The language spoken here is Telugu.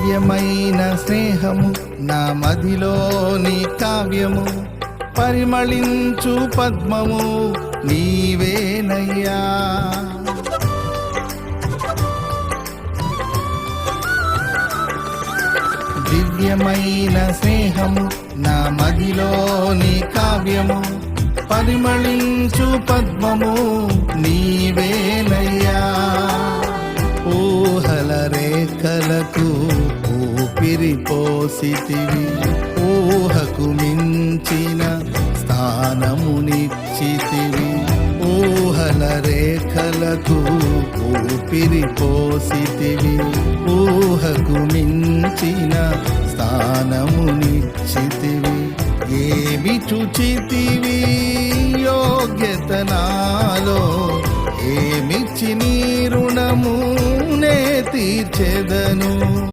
దివ్యమైన స్నేహము నా మదిలోని కావ్యము, పరిమళించు పద్మము నీవేనయ్యా. దివ్యమైన స్నేహము నా మదిలోని కావ్యము, పరిమళించు పద్మము నీవేనయ్యా. ఊహల రేఖలకు ఊపిరి పోసితివి, ఊహకు మించిన స్థానమునిచ్చితివి. ఊహల రేఖలకు ఊపిరి పోసితివి, ఊహకు మించిన స్థానమునిచ్చితివి. ఏమి చూచితివి యోగ్యత నాలో, ఏమిచ్చి నీ రుణము నే తీర్చెదను.